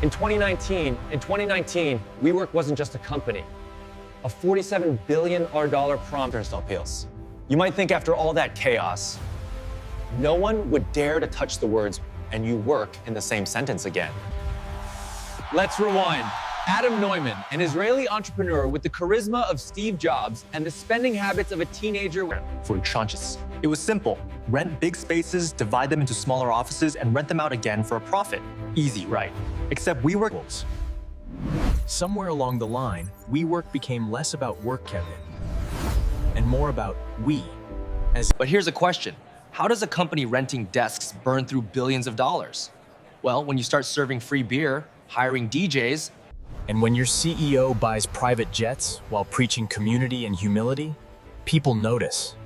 In 2019, WeWork wasn't just a company. A $47 billion promise appeals. You might think after all that chaos, no one would dare to touch the words "and you work" in the same sentence again. Let's rewind. Adam Neumann, an Israeli entrepreneur with the charisma of Steve Jobs and the spending habits of a teenager for tranches. It was simple. Rent big spaces, divide them into smaller offices, and rent them out again for a profit. Easy, right? Except WeWork. Somewhere along the line, WeWork became less about work, Kevin, and more about we. But here's a question. How does a company renting desks burn through billions of dollars? Well, when you start serving free beer, hiring DJs, and when your CEO buys private jets while preaching community and humility, people notice.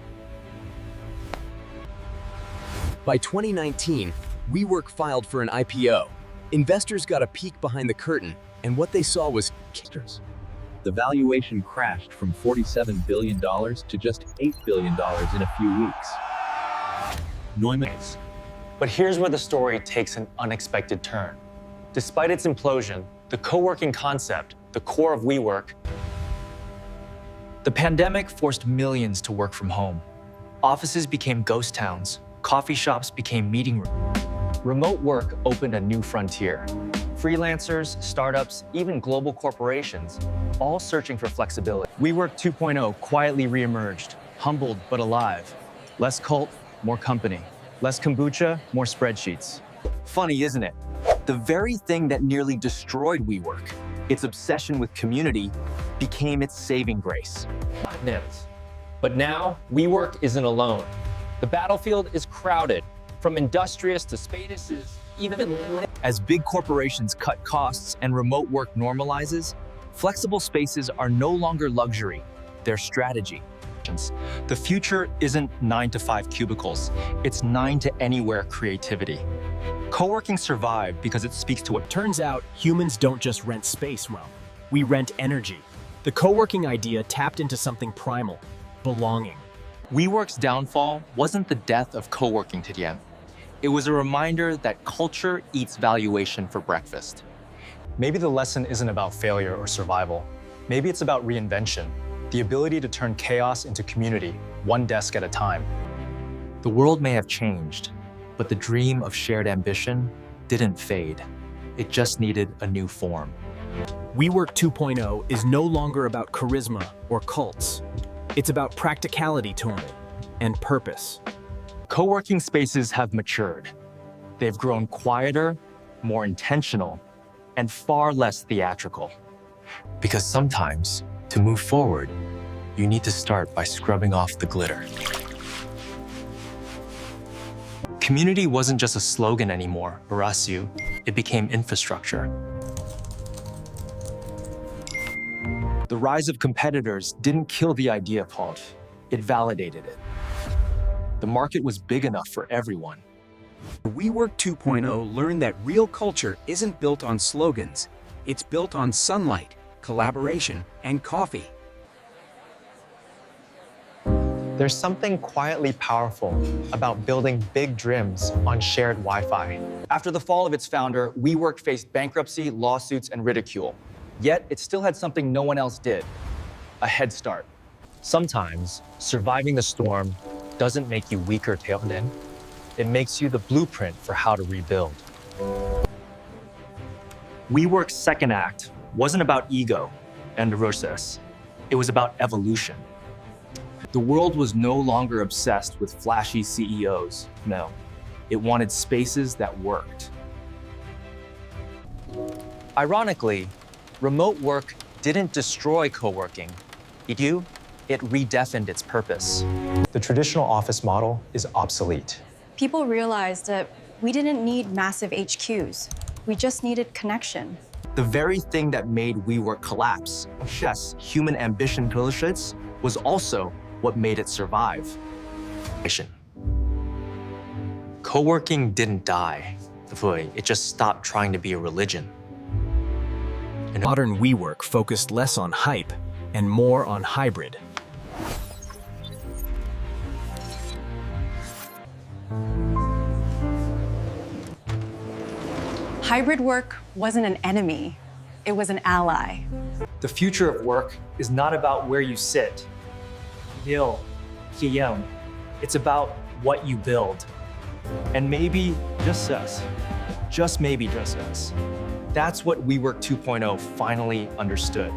By 2019, WeWork filed for an IPO. Investors got a peek behind the curtain, and what they saw was kickers. The valuation crashed from $47 billion to just $8 billion in a few weeks. Neumann. But here's where the story takes an unexpected turn. Despite its implosion, the co-working concept, the core of WeWork, the pandemic forced millions to work from home. Offices became ghost towns. Coffee shops became meeting rooms. Remote work opened a new frontier. Freelancers, startups, even global corporations, all searching for flexibility. WeWork 2.0 quietly reemerged, humbled but alive. Less cult, more company. Less kombucha, more spreadsheets. Funny, isn't it? The very thing that nearly destroyed WeWork, its obsession with community, became its saving grace. But now, WeWork isn't alone. The battlefield is crowded, from industrious to spaces, even as big corporations cut costs and remote work normalizes, flexible spaces are no longer luxury, they're strategy. The future isn't 9-to-5 cubicles, it's 9-to-anywhere creativity. Co-working survived because it speaks to what turns out humans don't just rent space, Rum. We rent energy. The co-working idea tapped into something primal, belonging. WeWork's downfall wasn't the death of co-working, Tidiane. It was a reminder that culture eats valuation for breakfast. Maybe the lesson isn't about failure or survival. Maybe it's about reinvention, the ability to turn chaos into community, one desk at a time. The world may have changed, but the dream of shared ambition didn't fade. It just needed a new form. WeWork 2.0 is no longer about charisma or cults. It's about practicality, Tony, and purpose. Co-working spaces have matured. They've grown quieter, more intentional, and far less theatrical. Because sometimes, to move forward, you need to start by scrubbing off the glitter. Community wasn't just a slogan anymore, Horacio. It became infrastructure. The rise of competitors didn't kill the idea, Paul. It validated it. The market was big enough for everyone. WeWork 2.0 learned that real culture isn't built on slogans. It's built on sunlight, collaboration, and coffee. There's something quietly powerful about building big dreams on shared Wi-Fi. After the fall of its founder, WeWork faced bankruptcy, lawsuits, and ridicule. Yet, it still had something no one else did: a head start. Sometimes, surviving the storm doesn't make you weak or tailed in. It makes you the blueprint for how to rebuild. WeWork's second act wasn't about ego and process. It was about evolution. The world was no longer obsessed with flashy CEOs. No, it wanted spaces that worked. Ironically, remote work didn't destroy co-working. It redefined its purpose. The traditional office model is obsolete. People realized that we didn't need massive HQs. We just needed connection. The very thing that made WeWork collapse, yes, human ambition was also what made it survive. Co-working didn't die. It just stopped trying to be a religion. Modern WeWork focused less on hype and more on hybrid. Hybrid work wasn't an enemy, it was an ally. The future of work is not about where you sit. It's about what you build. And maybe just us, just maybe just us. That's what WeWork 2.0 finally understood.